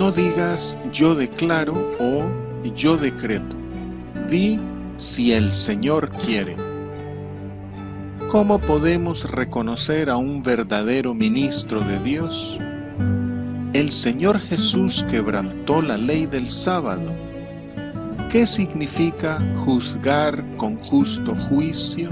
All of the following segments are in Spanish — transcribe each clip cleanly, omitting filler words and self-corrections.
No digas yo declaro o yo decreto. Di si el Señor quiere. ¿Cómo podemos reconocer a un verdadero ministro de Dios? El Señor Jesús quebrantó la ley del sábado. ¿Qué significa juzgar con justo juicio?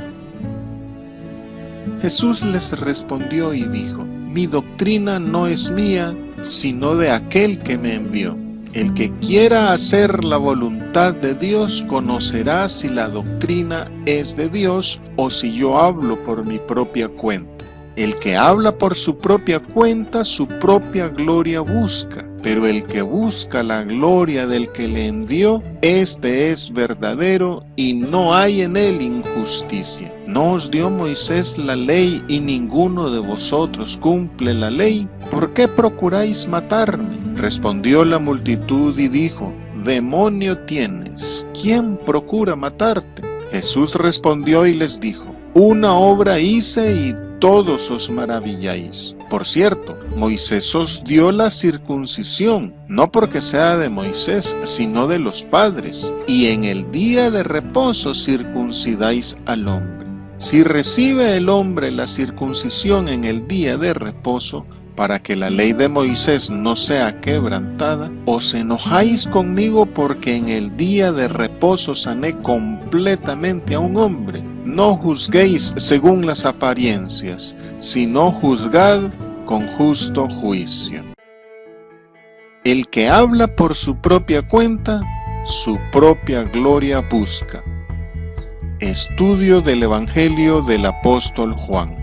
Jesús les respondió y dijo: mi doctrina no es mía, sino de aquel que me envió. El que quiera hacer la voluntad de Dios conocerá si la doctrina es de Dios o si yo hablo por mi propia cuenta. El que habla por su propia cuenta, su propia gloria busca, pero el que busca la gloria del que le envió, este es verdadero y no hay en él injusticia. ¿No os dio Moisés la ley y ninguno de vosotros cumple la ley? ¿Por qué procuráis matarme? Respondió la multitud y dijo: demonio tienes, ¿quién procura matarte? Jesús respondió y les dijo: una obra hice y todos os maravilláis. Por cierto, Moisés os dio la circuncisión, no porque sea de Moisés, sino de los padres, y en el día de reposo circuncidáis al hombre. Si recibe el hombre la circuncisión en el día de reposo, para que la ley de Moisés no sea quebrantada, os enojáis conmigo porque en el día de reposo sané completamente a un hombre. No juzguéis según las apariencias, sino juzgad con justo juicio. El que habla por su propia cuenta, su propia gloria busca. Estudio del Evangelio del Apóstol Juan.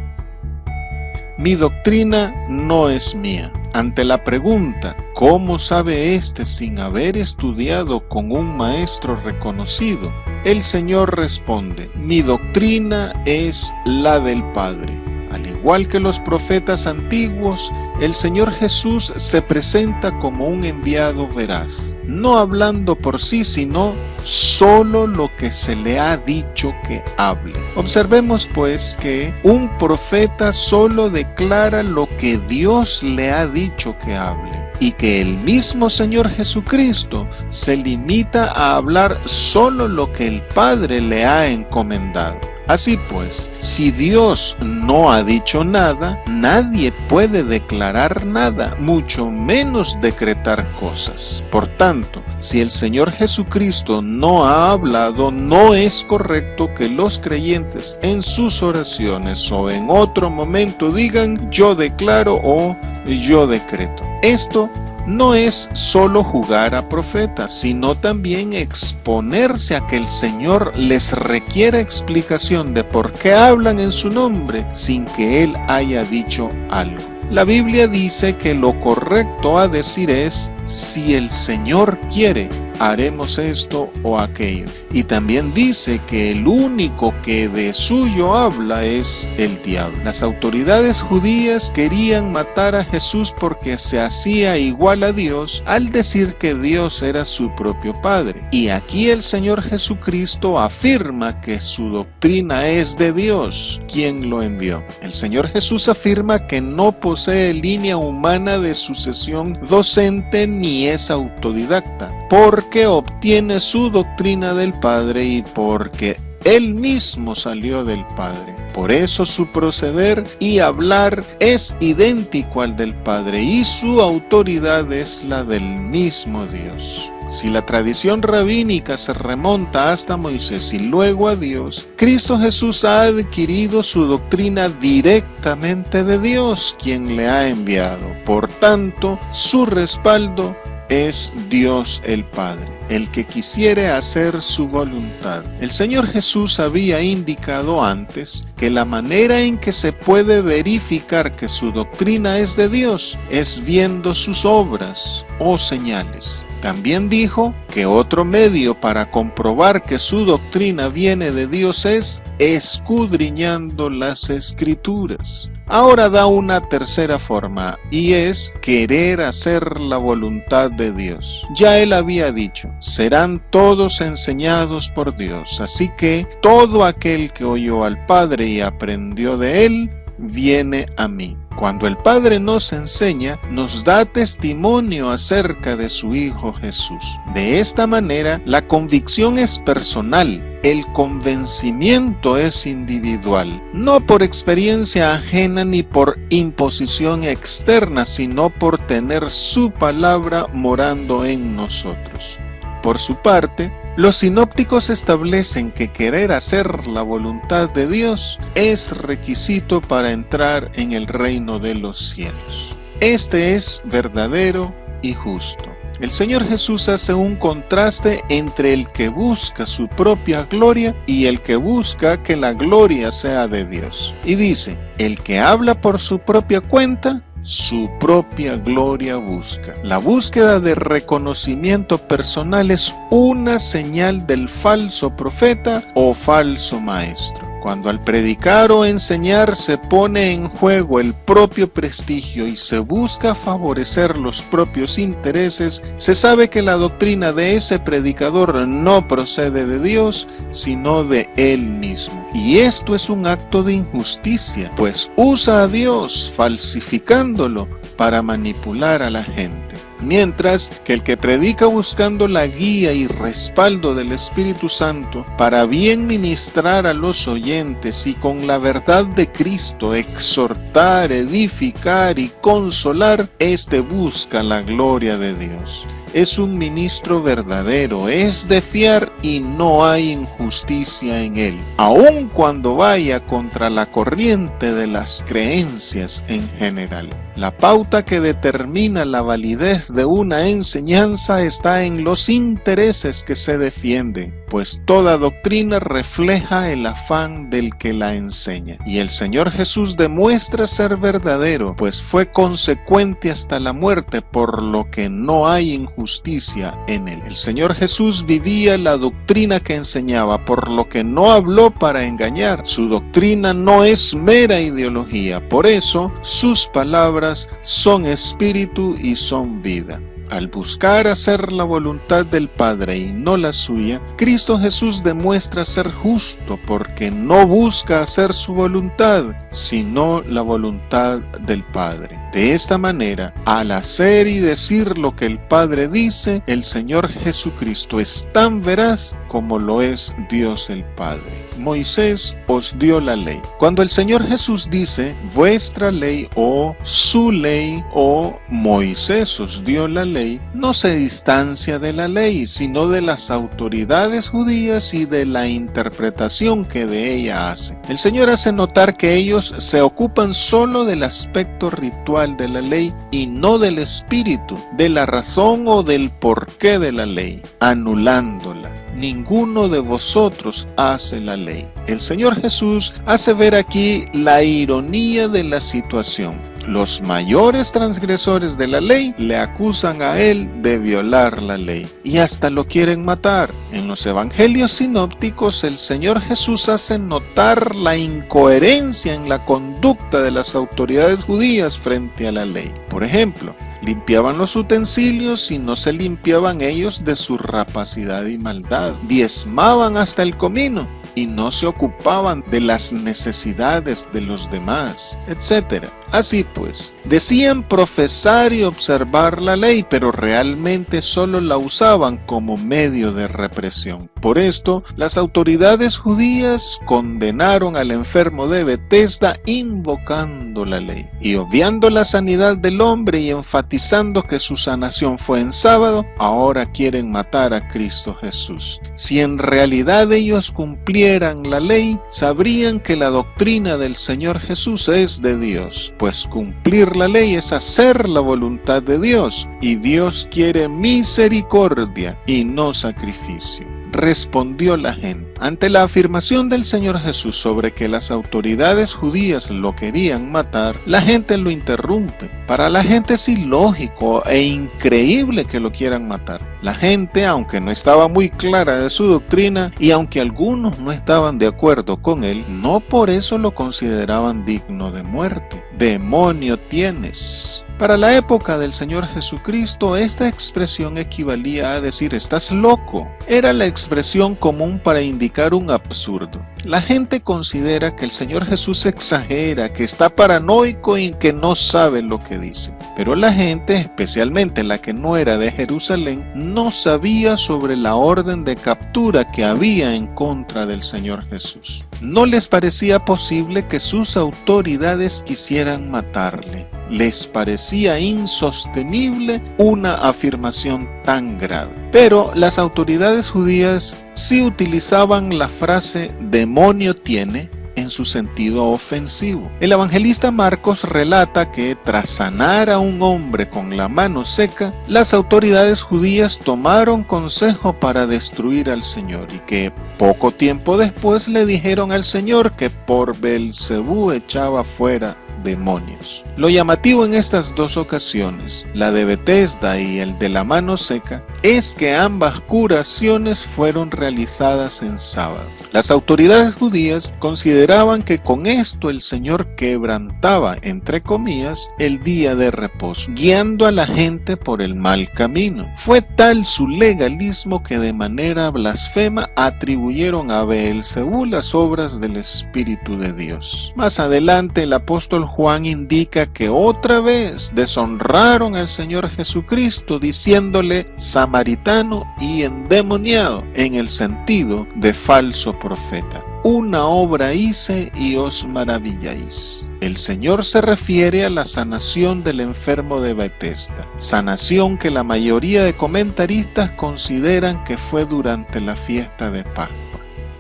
Mi doctrina no es mía. Ante la pregunta, ¿cómo sabe éste sin haber estudiado con un maestro reconocido? El Señor responde: mi doctrina es la del Padre. Al igual que los profetas antiguos, el Señor Jesús se presenta como un enviado veraz, no hablando por sí, sino solo lo que se le ha dicho que hable. Observemos pues que un profeta solo declara lo que Dios le ha dicho que hable, y que el mismo Señor Jesucristo se limita a hablar solo lo que el Padre le ha encomendado. Así pues, si Dios no ha dicho nada, nadie puede declarar nada, mucho menos decretar cosas. Por tanto, si el Señor Jesucristo no ha hablado, no es correcto que los creyentes en sus oraciones o en otro momento digan: yo declaro o yo decreto. Esto no es solo jugar a profeta, sino también exponerse a que el Señor les requiera explicación de por qué hablan en su nombre sin que Él haya dicho algo. La Biblia dice que lo correcto a decir es: si el Señor quiere, haremos esto o aquello. Y también dice que el único que de suyo habla es el diablo. Las autoridades judías querían matar a Jesús porque se hacía igual a Dios al decir que Dios era su propio Padre. Y aquí el Señor Jesucristo afirma que su doctrina es de Dios, quien lo envió. El Señor Jesús afirma que no posee línea humana de sucesión docente ni es autodidacta, porque obtiene su doctrina del Padre y porque Él mismo salió del Padre. Por eso su proceder y hablar es idéntico al del Padre y su autoridad es la del mismo Dios. Si la tradición rabínica se remonta hasta Moisés y luego a Dios, Cristo Jesús ha adquirido su doctrina directamente de Dios, quien le ha enviado. Por tanto, su respaldo es Dios el Padre, el que quisiere hacer su voluntad. El Señor Jesús había indicado antes que la manera en que se puede verificar que su doctrina es de Dios es viendo sus obras o señales. También dijo que otro medio para comprobar que su doctrina viene de Dios es escudriñando las Escrituras. Ahora da una tercera forma y es querer hacer la voluntad de Dios. Ya Él había dicho: serán todos enseñados por Dios, así que todo aquel que oyó al Padre y aprendió de Él, viene a mí. Cuando el Padre nos enseña, nos da testimonio acerca de su Hijo Jesús. De esta manera, la convicción es personal. El convencimiento es individual, no por experiencia ajena ni por imposición externa, sino por tener su palabra morando en nosotros. Por su parte, los sinópticos establecen que querer hacer la voluntad de Dios es requisito para entrar en el reino de los cielos. Este es verdadero y justo. El Señor Jesús hace un contraste entre el que busca su propia gloria y el que busca que la gloria sea de Dios. Y dice, el que habla por su propia cuenta, su propia gloria busca. La búsqueda de reconocimiento personal es una señal del falso profeta o falso maestro. Cuando al predicar o enseñar se pone en juego el propio prestigio y se busca favorecer los propios intereses, se sabe que la doctrina de ese predicador no procede de Dios, sino de él mismo. Y esto es un acto de injusticia, pues usa a Dios falsificándolo para manipular a la gente. Mientras que el que predica buscando la guía y respaldo del Espíritu Santo para bien ministrar a los oyentes y con la verdad de Cristo exhortar, edificar y consolar, este busca la gloria de Dios. Es un ministro verdadero, es de fiar y no hay injusticia en él, aun cuando vaya contra la corriente de las creencias en general. La pauta que determina la validez de una enseñanza está en los intereses que se defienden, pues toda doctrina refleja el afán del que la enseña. Y el Señor Jesús demuestra ser verdadero, pues fue consecuente hasta la muerte, por lo que no hay injusticia en él. El Señor Jesús vivía la doctrina que enseñaba, por lo que no habló para engañar. Su doctrina no es mera ideología, por eso sus palabras son espíritu y son vida. Al buscar hacer la voluntad del Padre y no la suya, Cristo Jesús demuestra ser justo porque no busca hacer su voluntad, sino la voluntad del Padre. De esta manera, al hacer y decir lo que el Padre dice, el Señor Jesucristo es tan veraz como lo es Dios el Padre. Moisés os dio la ley. Cuando el Señor Jesús dice vuestra ley o su ley o Moisés os dio la ley, no se distancia de la ley, sino de las autoridades judías y de la interpretación que de ella hacen. El Señor hace notar que ellos se ocupan solo del aspecto ritual de la ley y no del espíritu, de la razón o del porqué de la ley, anulándola. Ninguno de vosotros hace la ley. El Señor Jesús hace ver aquí la ironía de la situación. Los mayores transgresores de la ley le acusan a él de violar la ley y hasta lo quieren matar. En los evangelios sinópticos, el Señor Jesús hace notar la incoherencia en la conducta de las autoridades judías frente a la ley. Por ejemplo, limpiaban los utensilios y no se limpiaban ellos de su rapacidad y maldad. Diezmaban hasta el comino y no se ocupaban de las necesidades de los demás, etc. Así pues, decían profesar y observar la ley, pero realmente solo la usaban como medio de represión. Por esto, las autoridades judías condenaron al enfermo de Betesda invocando la ley y obviando la sanidad del hombre y enfatizando que su sanación fue en sábado, ahora quieren matar a Cristo Jesús. Si en realidad ellos cumplieran la ley, sabrían que la doctrina del Señor Jesús es de Dios, pues cumplir la ley es hacer la voluntad de Dios, y Dios quiere misericordia y no sacrificio. Respondió la gente. Ante la afirmación del Señor Jesús sobre que las autoridades judías lo querían matar, la gente lo interrumpe. Para la gente es ilógico e increíble que lo quieran matar. La gente, aunque no estaba muy clara de su doctrina y aunque algunos no estaban de acuerdo con él, no por eso lo consideraban digno de muerte. ¡Demonio tienes! Para la época del Señor Jesucristo, esta expresión equivalía a decir «estás loco». Era la expresión común para indicar un absurdo. La gente considera que el Señor Jesús exagera, que está paranoico y que no sabe lo que dice. Pero la gente, especialmente la que no era de Jerusalén, no sabía sobre la orden de captura que había en contra del Señor Jesús. No les parecía posible que sus autoridades quisieran matarle. Les parecía insostenible una afirmación tan grave. Pero las autoridades judías sí utilizaban la frase «demonio tiene» en su sentido ofensivo. El evangelista Marcos relata que tras sanar a un hombre con la mano seca, las autoridades judías tomaron consejo para destruir al Señor y que poco tiempo después le dijeron al Señor que por Belcebú echaba fuera demonios. Lo llamativo en estas dos ocasiones, la de Betesda y el de la mano seca, es que ambas curaciones fueron realizadas en sábado. Las autoridades judías consideraban que con esto el Señor quebrantaba, entre comillas, el día de reposo, guiando a la gente por el mal camino. Fue tal su legalismo que de manera blasfema atribuyeron a Beelzebú las obras del Espíritu de Dios. Más adelante el apóstol Juan indica que otra vez deshonraron al Señor Jesucristo diciéndole samaritano y endemoniado, en el sentido de falso profeta. Una obra hice y os maravilláis. El Señor se refiere a la sanación del enfermo de Betesda, sanación que la mayoría de comentaristas consideran que fue durante la fiesta de Pascua.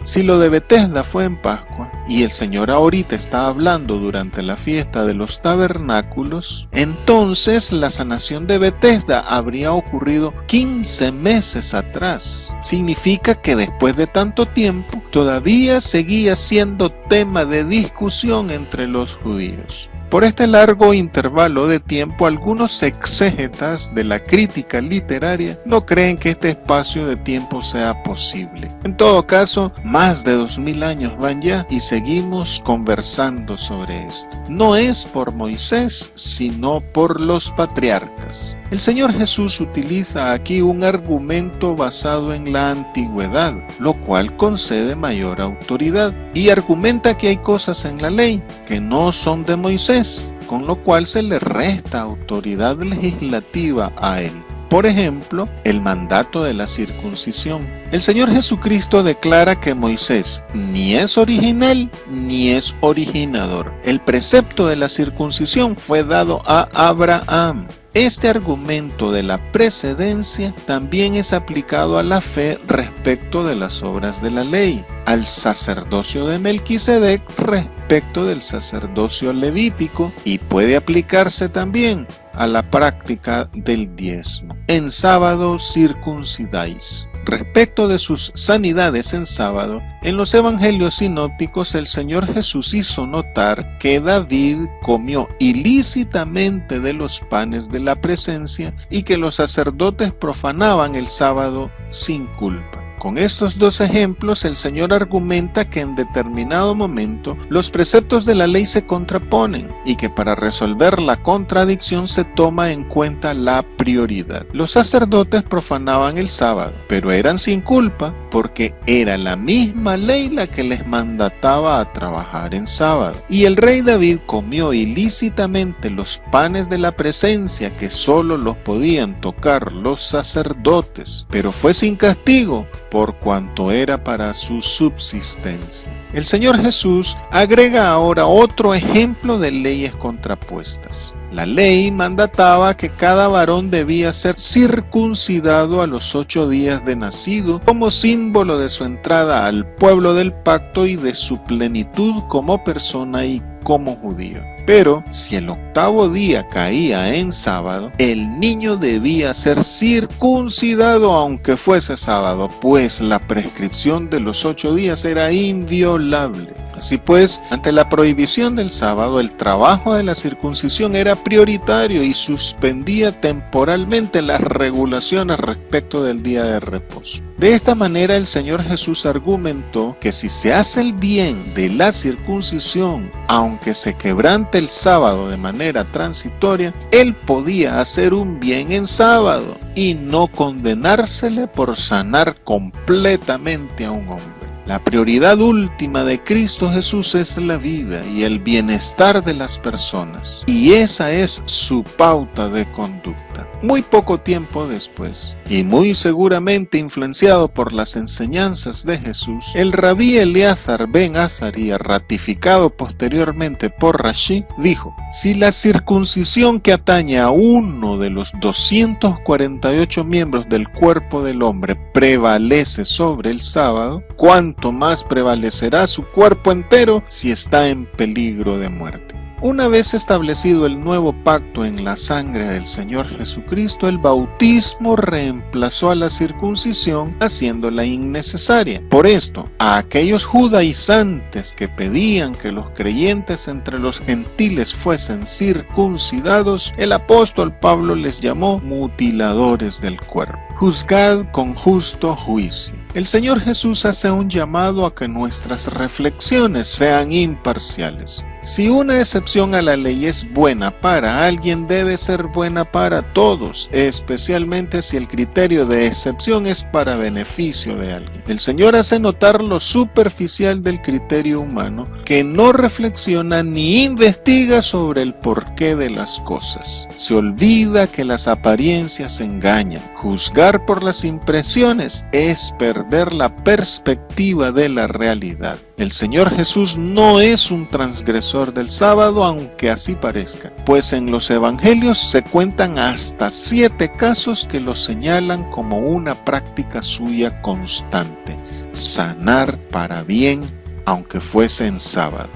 Si lo de Betesda fue en Pascua y el Señor ahorita está hablando durante la fiesta de los tabernáculos, entonces la sanación de Betesda habría ocurrido 15 meses atrás. Significa que después de tanto tiempo todavía seguía siendo tema de discusión entre los judíos. Por este largo intervalo de tiempo, algunos exégetas de la crítica literaria no creen que este espacio de tiempo sea posible. En todo caso, más de 2000 años van ya y seguimos conversando sobre esto. No es por Moisés, sino por los patriarcas. El Señor Jesús utiliza aquí un argumento basado en la antigüedad, lo cual concede mayor autoridad, y argumenta que hay cosas en la ley que no son de Moisés, con lo cual se le resta autoridad legislativa a él. Por ejemplo, el mandato de la circuncisión. El Señor Jesucristo declara que Moisés ni es original ni es originador. El precepto de la circuncisión fue dado a Abraham. Este argumento de la precedencia también es aplicado a la fe respecto de las obras de la ley, al sacerdocio de Melquisedec respecto del sacerdocio levítico y puede aplicarse también a la práctica del diezmo. En sábado circuncidáis. Respecto de sus sanidades en sábado, en los evangelios sinópticos el Señor Jesús hizo notar que David comió ilícitamente de los panes de la presencia y que los sacerdotes profanaban el sábado sin culpa. Con estos dos ejemplos, el Señor argumenta que en determinado momento los preceptos de la ley se contraponen y que para resolver la contradicción se toma en cuenta la prioridad. Los sacerdotes profanaban el sábado, pero eran sin culpa porque era la misma ley la que les mandataba a trabajar en sábado. Y el rey David comió ilícitamente los panes de la presencia que solo los podían tocar los sacerdotes, pero fue sin castigo por cuanto era para su subsistencia. El Señor Jesús agrega ahora otro ejemplo de leyes contrapuestas. La ley mandataba que cada varón debía ser circuncidado a los 8 días de nacido como símbolo de su entrada al pueblo del pacto y de su plenitud como persona y como judío. Pero si el 8º día caía en sábado, el niño debía ser circuncidado aunque fuese sábado, pues la prescripción de los 8 días era inviolable. Así pues, ante la prohibición del sábado, el trabajo de la circuncisión era prioritario y suspendía temporalmente las regulaciones respecto del día de reposo. De esta manera, el Señor Jesús argumentó que si se hace el bien de la circuncisión, aunque se quebrante el sábado de manera transitoria, Él podía hacer un bien en sábado y no condenársele por sanar completamente a un hombre. La prioridad última de Cristo Jesús es la vida y el bienestar de las personas, y esa es su pauta de conducta. Muy poco tiempo después, y muy seguramente influenciado por las enseñanzas de Jesús, el rabí Eleazar ben Azaría, ratificado posteriormente por Rashi, dijo: si la circuncisión que atañe a uno de los 248 miembros del cuerpo del hombre prevalece sobre el sábado, ¿cuánto más prevalecerá su cuerpo entero si está en peligro de muerte? Una vez establecido el nuevo pacto en la sangre del Señor Jesucristo, el bautismo reemplazó a la circuncisión, haciéndola innecesaria. Por esto, a aquellos judaizantes que pedían que los creyentes entre los gentiles fuesen circuncidados, el apóstol Pablo les llamó mutiladores del cuerpo. Juzgad con justo juicio. El Señor Jesús hace un llamado a que nuestras reflexiones sean imparciales. Si una excepción a la ley es buena para alguien, debe ser buena para todos, especialmente si el criterio de excepción es para beneficio de alguien. El Señor hace notar lo superficial del criterio humano, que no reflexiona ni investiga sobre el porqué de las cosas. Se olvida que las apariencias engañan. Juzgar por las impresiones es perder la perspectiva de la realidad. El Señor Jesús no es un transgresor del sábado, aunque así parezca, pues en los evangelios se cuentan hasta 7 casos que lo señalan como una práctica suya constante: sanar para bien, aunque fuese en sábado.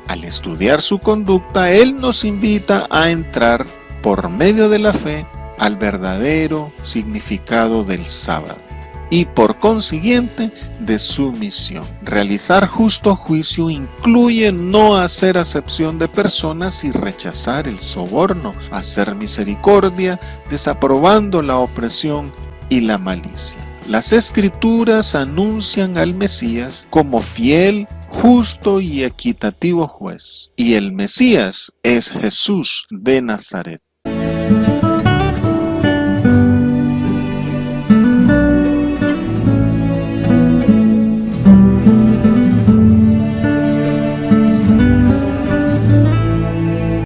Al estudiar su conducta, Él nos invita a entrar por medio de la fe al verdadero significado del sábado y por consiguiente de su misión. Realizar justo juicio incluye no hacer acepción de personas y rechazar el soborno, hacer misericordia, desaprobando la opresión y la malicia. Las Escrituras anuncian al Mesías como fiel, justo y equitativo juez, y el Mesías es Jesús de Nazaret.